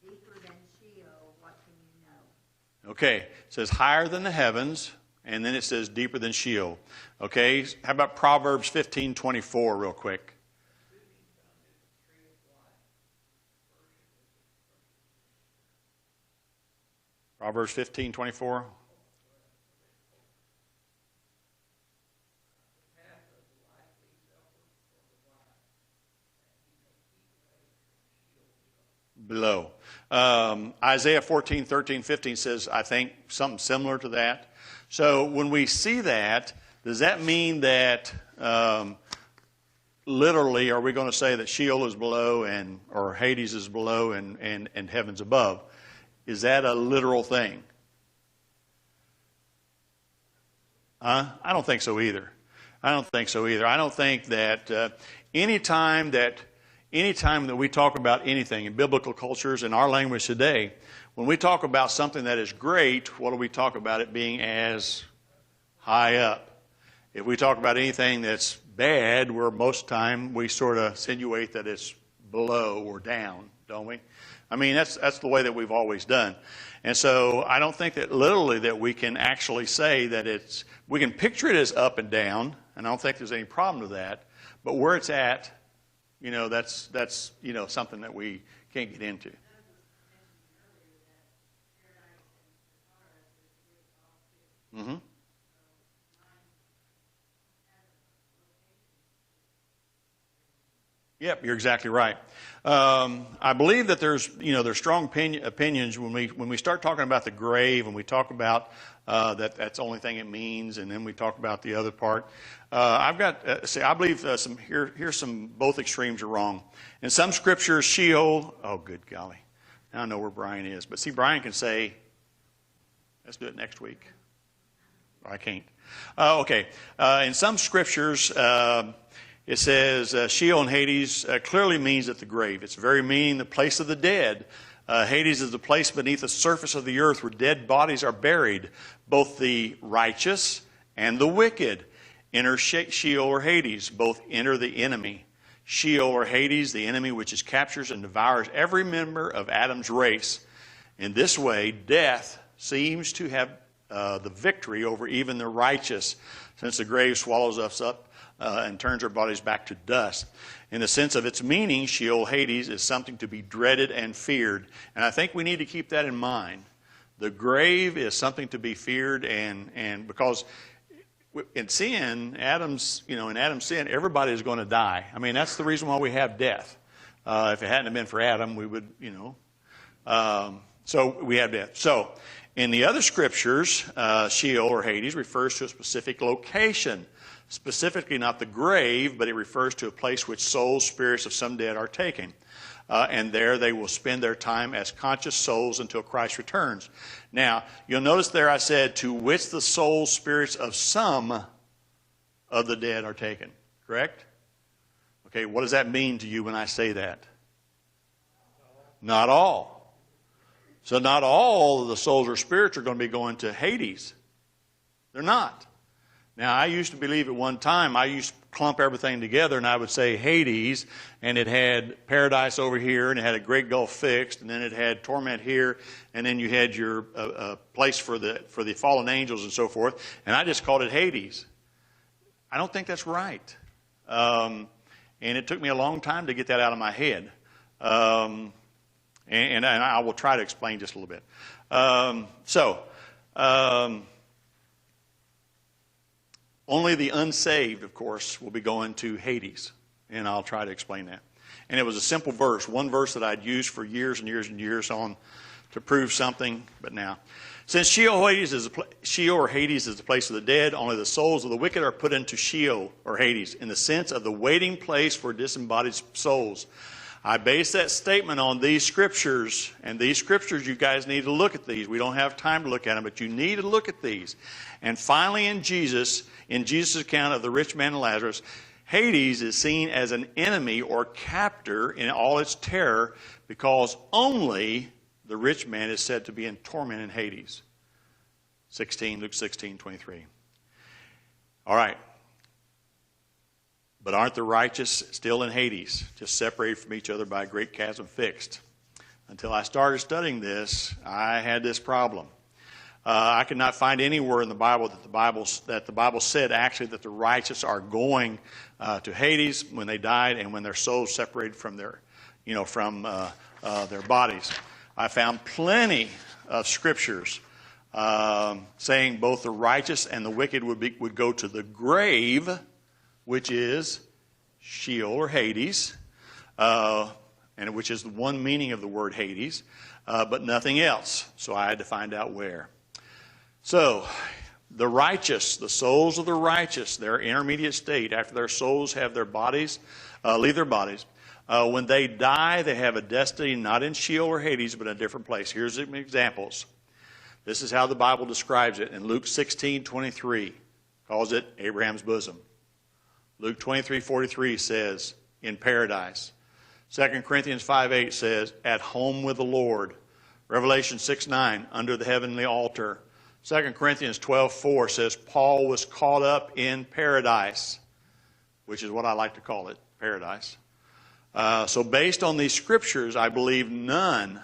Deeper than Sheol. What can you know? Okay, it says higher than the heavens, and then it says deeper than Sheol. Okay, how about Proverbs 15:24 real quick? Proverbs 15:24. Below. Isaiah 14:13-15 says, I think, something similar to that. So when we see that, does that mean that literally are we going to say that Sheol is below or Hades is below and heaven's above? Is that a literal thing? I don't think so either. I don't think that anytime that we talk about anything in biblical cultures, in our language today, when we talk about something that is great, what do we talk about it being as high up? If we talk about anything that's bad, where most of the time we sort of insinuate that it's below or down, don't we? I mean, that's the way that we've always done. And so I don't think that literally that we can actually say that we can picture it as up and down, and I don't think there's any problem with that. But where it's at, that's something that we can't get into. Mm-hmm. Yep, you're exactly right. I believe that there's strong opinions when we start talking about the grave, and we talk about that's the only thing it means, and then we talk about the other part. I believe here's some both extremes are wrong. In some scriptures, Sheol. Oh, good golly! Now I know where Brian is, but see, Brian can say, "Let's do it next week." I can't. Okay. In some scriptures. It says Sheol and Hades clearly means at the grave. It's very meaning the place of the dead. Hades is the place beneath the surface of the earth where dead bodies are buried. Both the righteous and the wicked enter Sheol or Hades. Both enter the enemy. Sheol or Hades, the enemy which is captures and devours every member of Adam's race. In this way, death seems to have the victory over even the righteous, since the grave swallows us up and turns our bodies back to dust. In the sense of its meaning, Sheol, Hades, is something to be dreaded and feared. And I think we need to keep that in mind. The grave is something to be feared, and because in sin, in Adam's sin, everybody is going to die. I mean, that's the reason why we have death. If it hadn't been for Adam, we would, so we have death. So in the other scriptures, Sheol or Hades refers to a specific location. Specifically not the grave, but it refers to a place which souls, spirits of some dead are taken. And there they will spend their time as conscious souls until Christ returns. Now, you'll notice there I said, to which the souls, spirits of some of the dead are taken. Correct? Okay, what does that mean to you when I say that? Not all. So not all of the souls or spirits are going to be going to Hades. They're not. Now, I used to believe at one time, I used to clump everything together, and I would say Hades, and it had paradise over here, and it had a great gulf fixed, and then it had torment here, and then you had your place for the fallen angels and so forth, and I just called it Hades. I don't think that's right. And it took me a long time to get that out of my head. And I will try to explain just a little bit. Only the unsaved, of course, will be going to Hades. And I'll try to explain that. And it was a simple verse, one verse that I'd used for years and years and years on to prove something. But now, since Sheol or Hades is the place of the dead, only the souls of the wicked are put into Sheol or Hades in the sense of the waiting place for disembodied souls. I base that statement on these scriptures, and these scriptures, you guys need to look at these. We don't have time to look at them, but you need to look at these. And finally, in Jesus' account of the rich man and Lazarus, Hades is seen as an enemy or captor in all its terror, because only the rich man is said to be in torment in Hades. Luke 16:23. All right. But aren't the righteous still in Hades, just separated from each other by a great chasm fixed? Until I started studying this, I had this problem. I could not find anywhere in the Bible that the Bible said actually that the righteous are going to Hades when they died and when their souls separated from their bodies. I found plenty of scriptures saying both the righteous and the wicked would go to the grave, which is Sheol or Hades, and which is the one meaning of the word Hades, but nothing else. So I had to find out where. So the righteous, the souls of the righteous, their intermediate state, after their souls have their bodies, leave their bodies, when they die, they have a destiny not in Sheol or Hades, but in a different place. Here's some examples. This is how the Bible describes it. In Luke 16:23, calls it Abraham's bosom. Luke 23:43 says, in paradise. 2 Corinthians 5:8 says, at home with the Lord. Revelation 6:9, under the heavenly altar. 2 Corinthians 12:4 says, Paul was caught up in paradise, which is what I like to call it, paradise. So based on these scriptures, I believe none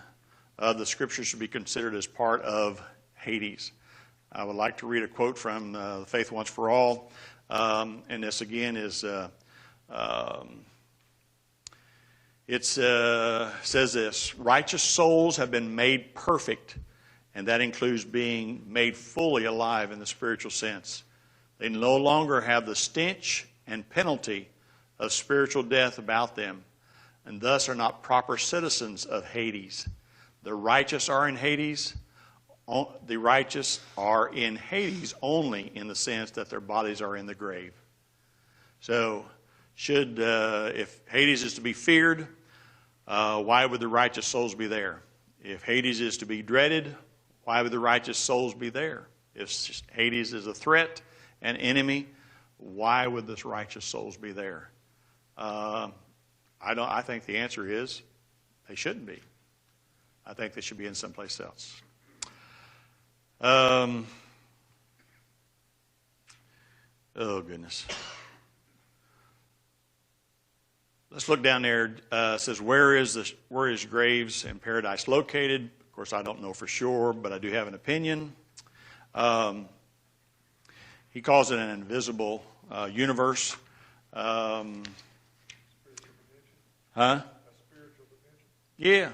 of the scriptures should be considered as part of Hades. I would like to read a quote from The Faith Once for All. And this again is, says this: righteous souls have been made perfect, and that includes being made fully alive in the spiritual sense. They no longer have the stench and penalty of spiritual death about them, and thus are not proper citizens of Hades. The righteous are in Hades. The righteous are in Hades only in the sense that their bodies are in the grave. So, if Hades is to be feared, why would the righteous souls be there? If Hades is to be dreaded, why would the righteous souls be there? If Hades is a threat, an enemy, why would the righteous souls be there? I think the answer is they shouldn't be. I think they should be in someplace else. Oh, goodness. let's look down there. It says, where is graves in paradise located? Of course, I don't know for sure, but I do have an opinion. He calls it an invisible universe. Huh? A spiritual dimension.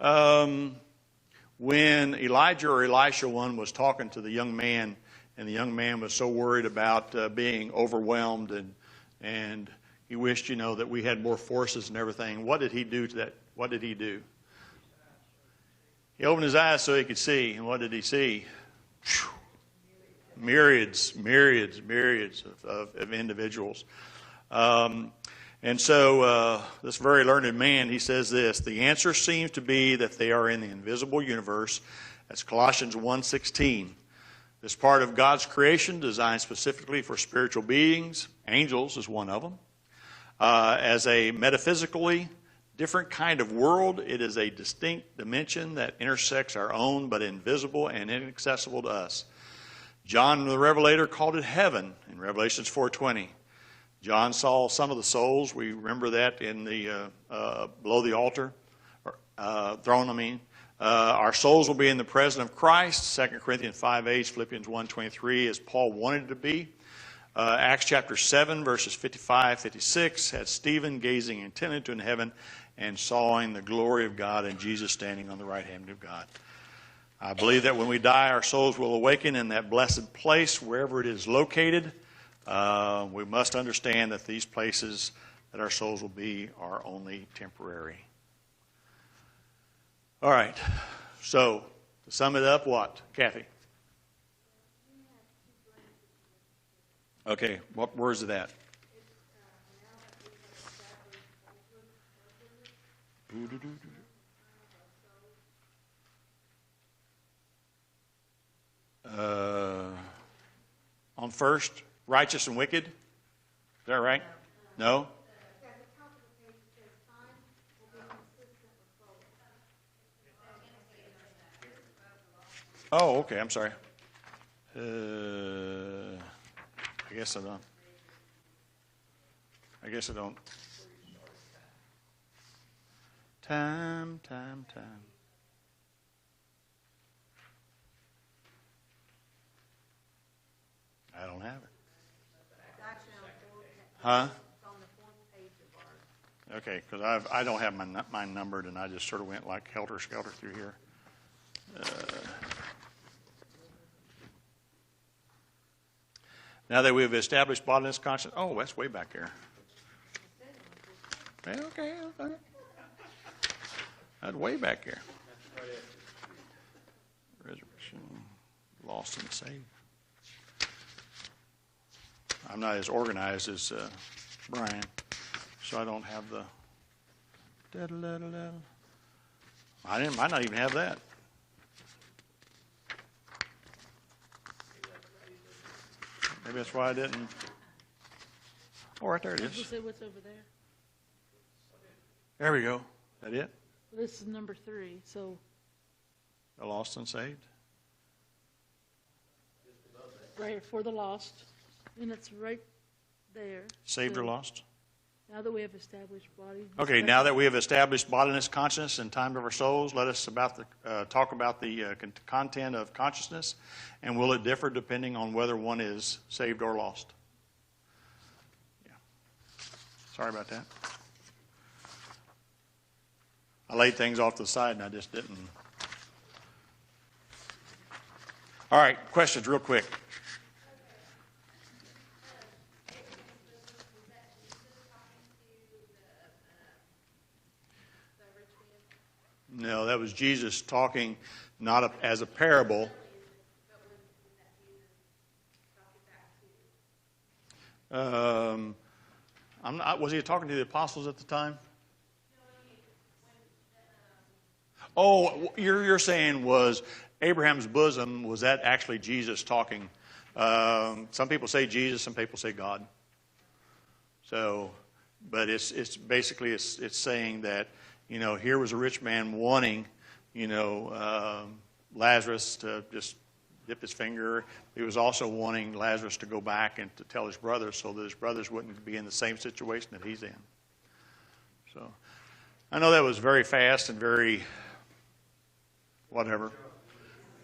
Yeah. When Elijah or Elisha one was talking to the young man, and the young man was so worried about being overwhelmed, and he wished, that we had more forces and everything. What did he do to that? What did he do? He opened his eyes so he could see. And what did he see? Whew. Myriads of individuals. And so this very learned man, he says this: the answer seems to be that they are in the invisible universe. That's Colossians 1:16. This part of God's creation designed specifically for spiritual beings. Angels is one of them. As a metaphysically different kind of world, it is a distinct dimension that intersects our own, but invisible and inaccessible to us. John the Revelator called it heaven in Revelations 4:20. John saw some of the souls. We remember that in the below the altar, throne. Our souls will be in the presence of Christ. 2 Corinthians 5:8, Philippians 1:23, as Paul wanted it to be. Acts chapter 7, verses 55, 56, had Stephen gazing intently into heaven and sawing the glory of God and Jesus standing on the right hand of God. I believe that when we die, our souls will awaken in that blessed place, wherever it is located. We must understand that these places that our souls will be are only temporary. All right. So, to sum it up, what, Kathy? Okay. Where is it at? On first, righteous and wicked. Is that right? No? At the top of the page, it says time will be consistent with both. Oh, okay. I'm sorry. I guess I don't. Time. I don't have it. It's actually on the fourth, Huh? it's on the fourth page of ours. Okay, because I don't have mine numbered, and I just sort of went like helter-skelter through here. Now that we have established bodiless conscience. Oh, that's way back there. Okay. That's way back here. Resurrection, lost and saved. I'm not as organized as Brian, so I don't have the. I might not even have that. Maybe that's why I didn't. Oh, right there it is. What's over there? There we go. Is that it? This is number 3, so. The lost and saved? Right, for the lost, and it's right there. Saved So, or lost? Now that we have established body. Okay, now that we have established bodiless consciousness and time of our souls, let us talk about the content of consciousness, and will it differ depending on whether one is saved or lost? Yeah. Sorry about that. I laid things off to the side and I just didn't. All right, questions real quick. No, that was Jesus talking not as a parable. Was he talking to the apostles at the time? Oh, you're saying was Abraham's bosom, was that actually Jesus talking? Some people say Jesus, some people say God. So, but it's basically it's saying that, here was a rich man wanting, Lazarus to just dip his finger. He was also wanting Lazarus to go back and to tell his brothers so that his brothers wouldn't be in the same situation that he's in. So I know that was very fast and very whatever.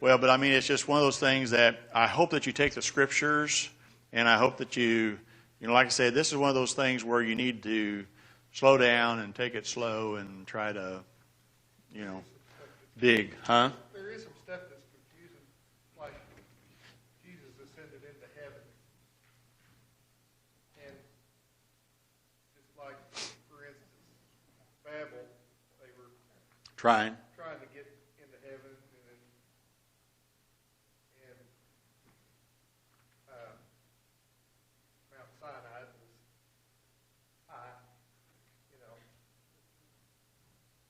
Well, but I mean, it's just one of those things that I hope that you take the scriptures, and I hope that you like I said, this is one of those things where you need to slow down and take it slow and try to, dig, huh? There is some stuff that's confusing, like Jesus ascended into heaven. And just like, for instance, Babel, they were Trying. trying to get into heaven, and Mount Sinai was high.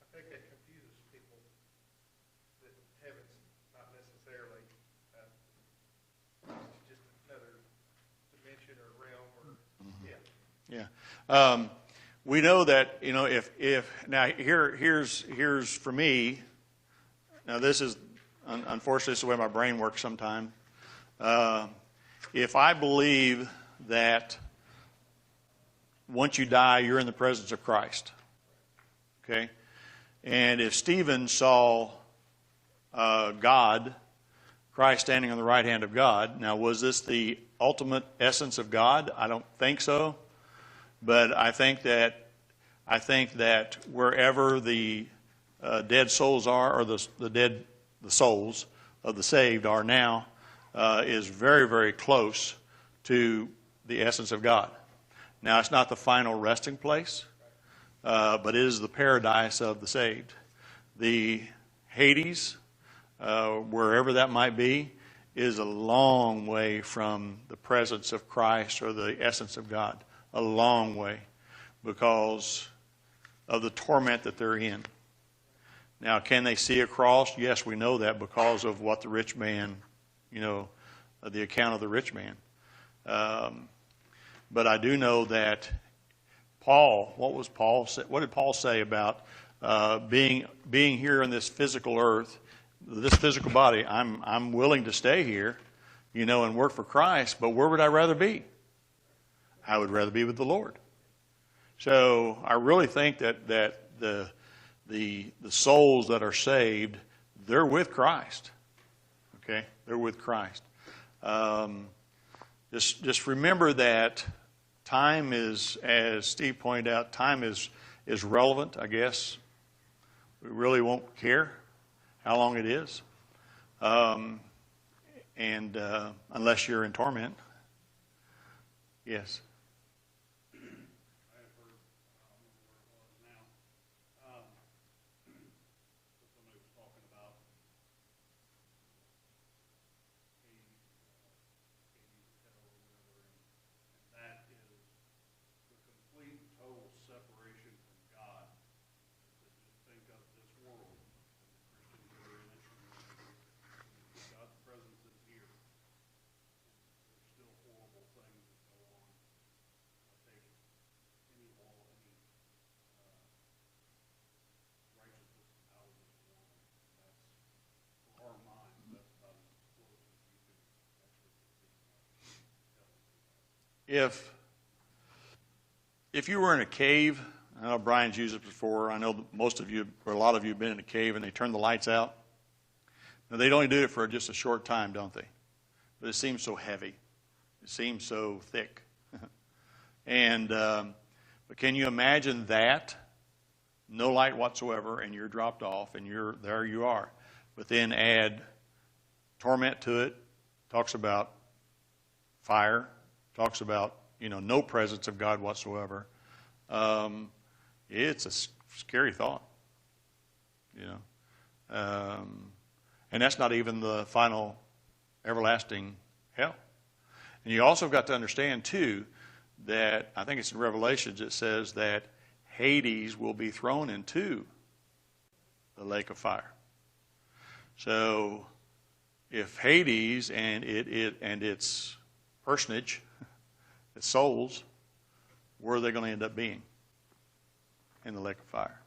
I think that confuses people, that heaven's not necessarily just another dimension or realm, or Yeah. We know that, if now here's for me, now this is, unfortunately, this is the way my brain works sometimes. If I believe that once you die, you're in the presence of Christ, okay? And if Stephen saw God, Christ standing on the right hand of God, now was this the ultimate essence of God? I don't think so. But I think that wherever the dead souls are, or the souls of the saved are now, is very, very close to the essence of God. Now, it's not the final resting place, but it is the paradise of the saved. The Hades, wherever that might be, is a long way from the presence of Christ or the essence of God. A long way, because of the torment that they're in. Now, can they see across? Yes, we know that because of what the rich man, the account of the rich man. But I do know that Paul, what did Paul say about being here in this physical earth, this physical body? I'm willing to stay here, and work for Christ, but where would I rather be? I would rather be with the Lord. So I really think that the souls that are saved, they're with Christ. Okay, they're with Christ. Just remember that time is, as Steve pointed out, time is relevant. I guess we really won't care how long it is, and unless you're in torment. Yes. If you were in a cave, I know Brian's used it before. I know most of you, or a lot of you, have been in a cave and they turn the lights out. Now, they only do it for just a short time, don't they? But it seems so heavy. It seems so thick. But can you imagine that? No light whatsoever, and you're dropped off, and there you are. But then add torment to it. Talks about fire. Talks about, no presence of God whatsoever. It's a scary thought, and that's not even the final everlasting hell. And you also got to understand, too, that I think it's in Revelations it says that Hades will be thrown into the lake of fire. So if Hades and its personage, its souls, where are they going to end up being? In the lake of fire.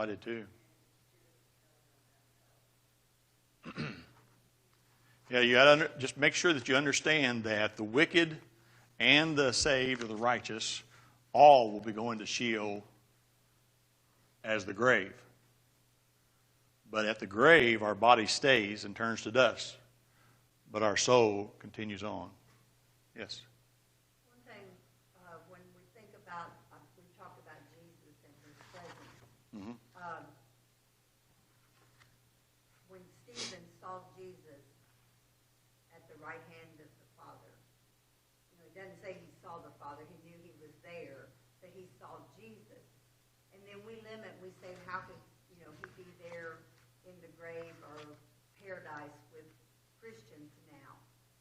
I did too. Yeah, you got to just make sure that you understand that the wicked and the saved or the righteous all will be going to Sheol as the grave. But at the grave, our body stays and turns to dust, but our soul continues on. Yes. One thing, when we think about, we talked about Jesus and his presence. Mm-hmm. When Stephen saw Jesus at the right hand of the Father, it doesn't say he saw the Father, he knew he was there, but he saw Jesus. And then we say, how could, he be there in the grave or paradise with Christians now,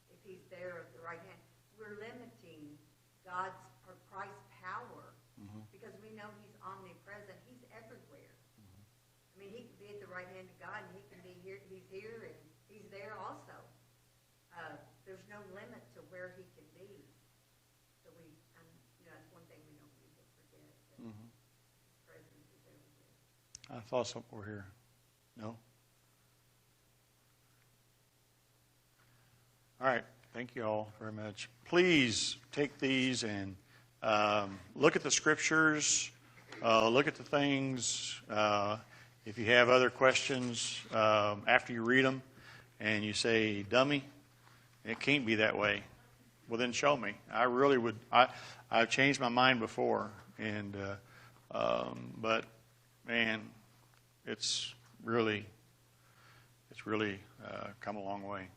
if he's there at the right hand? We're limiting God's or Christ's power, because we know he's omnipresent. He's everywhere. I mean, he could be at the right hand of God, and he can be here. He's here, and he's there also. There's no limit to where he can be. So that's one thing we don't need to forget. That his presence is everywhere. I thought something were here. No? All right. Thank you all very much. Please take these and look at the scriptures, look at the things. If you have other questions after you read them and you say, dummy, it can't be that way, well, then show me. I really would. I've changed my mind before, and but, man, it's really come a long way.